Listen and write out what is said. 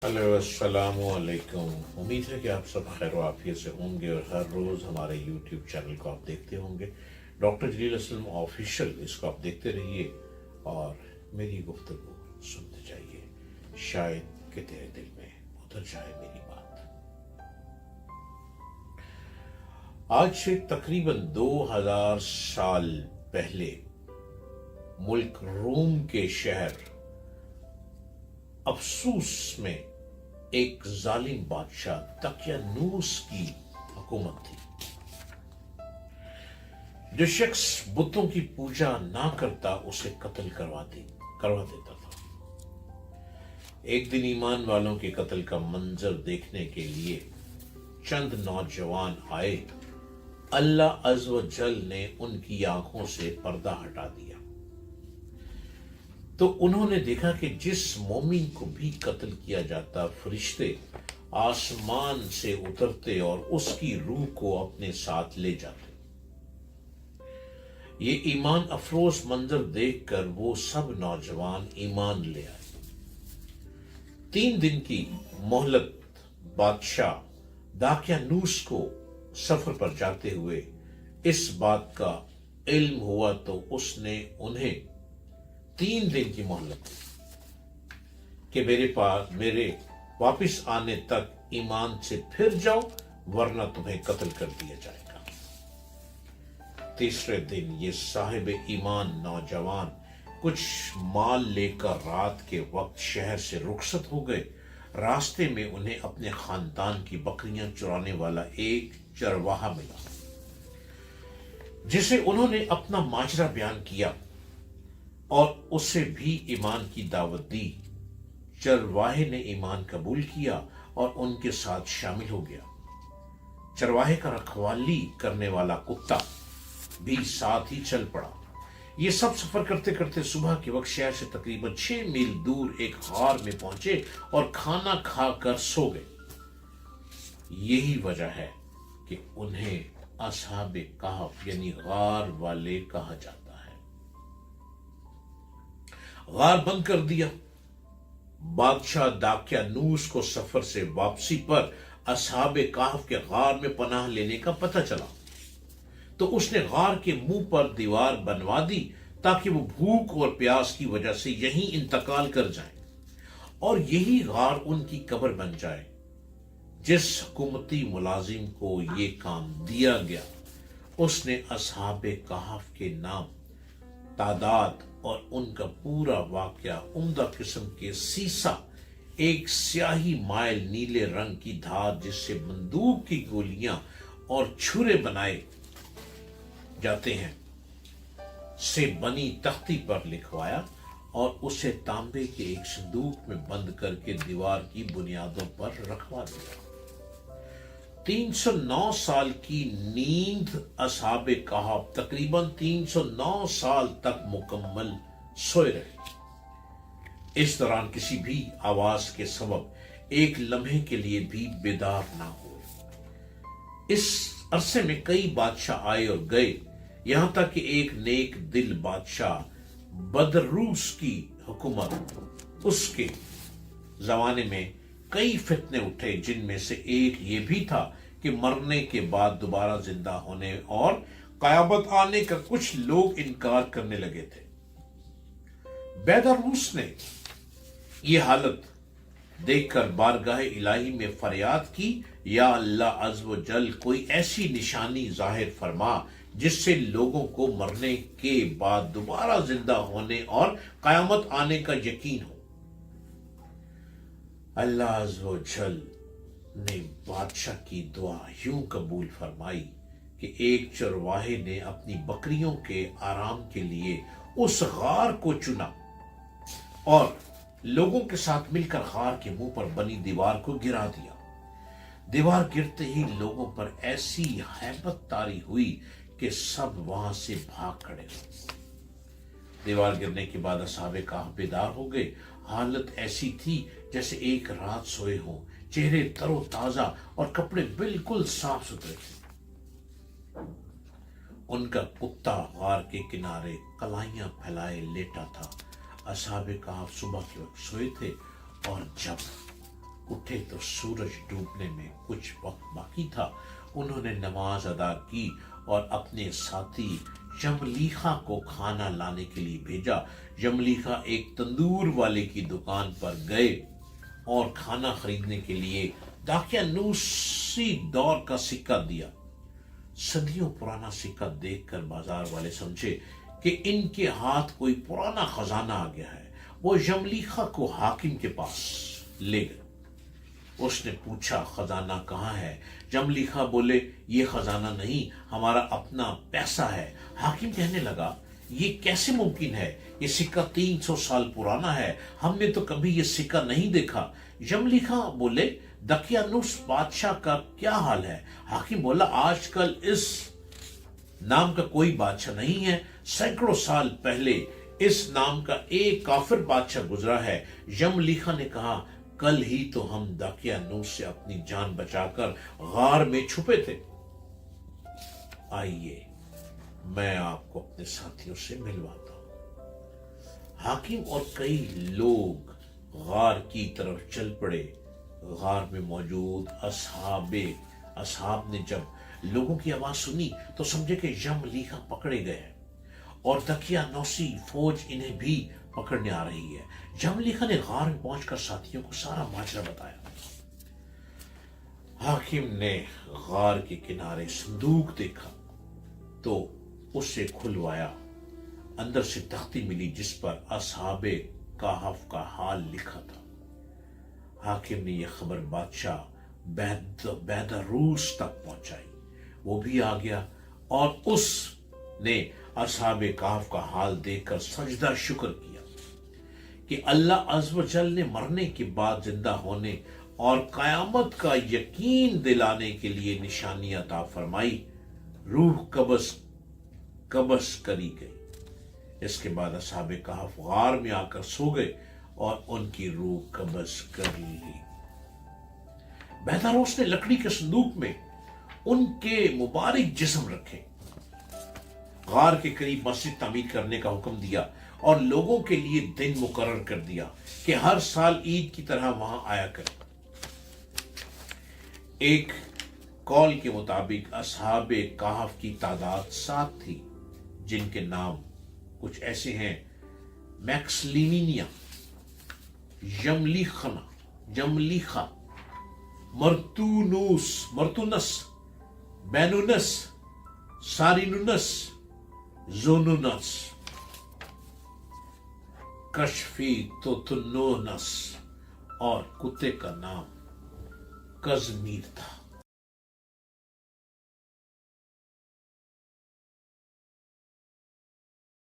Hello अस्सलाम वालेकुम। उम्मीद है कि आप सब खैर आफियत से होंगे और हर रोज़ हमारे यूट्यूब चैनल को आप देखते होंगे। डॉक्टर जलील असलम ऑफिशियल, इसको आप देखते रहिए और मेरी गुफ्तगू सुनते जाइए। शायद कि तेरे दिल में उतर जाए मेरी बात। आज से तकरीबन 2000 साल पहले मुल्क रोम के शहर अफसूस में एक जालिम बादशाह दकियानूस की हुकूमत थी। जो शख्स बुतों की पूजा ना करता उसे कत्ल करवा देता था। एक दिन ईमान वालों के कत्ल का मंजर देखने के लिए चंद नौजवान आए। अल्लाह अज़्ज़ व जल ने उनकी आंखों से पर्दा हटा दिया तो उन्होंने देखा कि जिस मोमिन को भी कत्ल किया जाता, फरिश्ते आसमान से उतरते और उसकी रूह को अपने साथ ले जाते। ये ईमान अफरोज मंजर देखकर वो सब नौजवान ईमान ले आए। 3 दिन की मोहलत बादशाह दाकियानूस को सफर पर जाते हुए इस बात का इल्म हुआ तो उसने उन्हें 3 दिन की मोहलत दी कि मेरे वापिस आने तक ईमान से फिर जाओ, वरना तुम्हें कत्ल कर दिया जाएगा। तीसरे दिन ये साहिब ईमान नौजवान कुछ माल लेकर रात के वक्त शहर से रुखसत हो गए। रास्ते में उन्हें अपने खानदान की बकरियां चुराने वाला एक चरवाहा मिला, जिसे उन्होंने अपना माजरा बयान किया और उसे भी ईमान की दावत दी। चरवाहे ने ईमान कबूल किया और उनके साथ शामिल हो गया। चरवाहे का रखवाली करने वाला कुत्ता भी साथ ही चल पड़ा। ये सब सफर करते करते सुबह के वक्त शहर से तकरीबन 6 मील दूर एक गार में पहुंचे और खाना खाकर सो गए। यही वजह है कि उन्हें असहाबे कहफ यानी गार वाले कहा जाता है। गार बंद कर दिया। बादशाह दाकियानूस को सफर से वापसी पर असहाबे कहफ के गार में पनाह लेने का पता चला तो उसने गार के मुंह पर दीवार बनवा दी ताकि वो भूख और प्यास की वजह से यहीं इंतकाल कर जाएं और यही गार उनकी कब्र बन जाए। जिस हुकूमती मुलाजिम को ये काम दिया गया उसने असहाबे कहफ के नाम, तादाद और उनका पूरा वाकया उम्दा किस्म के सीसा, एक स्याही माइल नीले रंग की धार जिससे बंदूक की गोलियां और छुरे बनाए जाते हैं से बनी तख्ती पर लिखवाया और उसे तांबे के एक संदूक में बंद करके दीवार की बुनियादों पर रखवा दिया। 309 साल की नींद असहाबे कहफ तकरीबन 309 साल तक मुकम्मल सोए रहे। इस दौरान किसी भी आवाज के सबब एक लम्हे के लिए भी बेदार ना हुए। इस अरसे में कई बादशाह आए और गए, यहां तक कि एक नेक दिल बादशाह बदरूस की हुकूमत, उसके जमाने में कई फितने उठे, जिनमें से एक ये भी था कि मरने के बाद दोबारा जिंदा होने और कयामत आने का कुछ लोग इनकार करने लगे थे। बेदारूस ने यह हालत देखकर बारगाह इलाही में फरियाद की, या अल्लाह अज़्ज़ व जल कोई ऐसी निशानी जाहिर फरमा जिससे लोगों को मरने के बाद दोबारा जिंदा होने और कयामत आने का यकीन हो। अल्लाह अज़्ज़ व जल ने बादशाह की दुआ यूं कबूल फरमाई कि एक चरवाहे ने अपनी बकरियों के आराम के लिए उस गार को चुना और लोगों के साथ मिलकर गार के मुंह पर बनी दीवार को गिरा दिया। दीवार गिरते ही लोगों पर ऐसी हैबत तारी हुई कि सब वहां से भाग खड़े हो। दीवार गिरने के बाद असहाबे कहफ बेदार हो गए। हालत ऐसी थी जैसे एक रात सोए हों, चेहरे तरोताजा और कपड़े बिल्कुल साफ सुथरे थे। उनका कुत्ता गार के किनारे कलाइयां फैलाए लेटा था। असहाबे कहफ सुबह के वक्त सोए थे और जब اٹھے تو سورج ڈوبنے میں کچھ وقت باقی تھا. انہوں نے نماز ادا کی اور اپنے ساتھی جملیخا کو کھانا لانے کے لیے بھیجا. جملیخا ایک تندور والے کی دکان پر گئے اور کھانا خریدنے کے لیے دقیانوسی دور کا سکہ دیا. صدیوں پرانا سکہ دیکھ کر بازار والے سمجھے کہ ان کے ہاتھ کوئی پرانا خزانہ آ گیا ہے. وہ جملیخا کو حاکم کے پاس لے گئے. اس نے پوچھا خزانہ کہاں ہے؟ جملیخا بولے یہ خزانہ نہیں، ہمارا اپنا پیسہ ہے. حاکم کہنے لگا یہ کیسے ممکن ہے؟ یہ سکہ 300 سال پرانا ہے، ہم نے تو کبھی یہ سکہ نہیں دیکھا. جملیخا بولے دقیانوس بادشاہ کا کیا حال ہے؟ حاکم بولا آج کل اس نام کا کوئی بادشاہ نہیں ہے. سینکڑوں سال پہلے اس نام کا ایک کافر بادشاہ گزرا ہے. جملیخا نے کہا کل ہی تو ہم دقیانوس سے اپنی جان بچا کر غار میں چھپے تھے. آئیے میں آپ کو اپنے ساتھیوں سے ملواتا ہوں. حاکم اور کئی لوگ غار کی طرف چل پڑے. غار میں موجود اصحاب نے جب لوگوں کی آواز سنی تو سمجھے کہ جملیخا پکڑے گئے اور دقیانوسی فوج انہیں بھی پکڑنے آ رہی ہے. جملیخا نے غار میں پہنچ کر ساتھیوں کو سارا ماجرا بتایا. حاکم نے غار کے کنارے صندوق دیکھا تو اسے کھلوایا. اندر سے تختی ملی جس پر اصحاب کہف کا حال لکھا تھا. حاکم نے یہ خبر بادشاہ بیداروس تک پہنچائی. وہ بھی آ گیا اور اس نے اصحاب کہف کا حال دیکھ کر سجدہ شکر کیا کہ اللہ عز و جل نے مرنے کے بعد زندہ ہونے اور قیامت کا یقین دلانے کے لیے نشانی عطا فرمائی. روح قبض کری گئی. اس کے بعد اصحاب کہف غار میں آ کر سو گئے اور ان کی روح قبض کر لی. بیداروس نے لکڑی کے صندوق میں ان کے مبارک جسم رکھے. غار کے قریب مسجد تعمیر کرنے کا حکم دیا اور لوگوں کے لیے دن مقرر کر دیا کہ ہر سال عید کی طرح وہاں آیا کریں. ایک قول کے مطابق اصحاب کہف کی تعداد 7 تھی جن کے نام کچھ ایسے ہیں: میکسلیمینیا، جملیخا، مرتونس، بینونس، سارینونس، زونونس، کشفی توتنونس، اور کتے کا نام کزمیر تھا.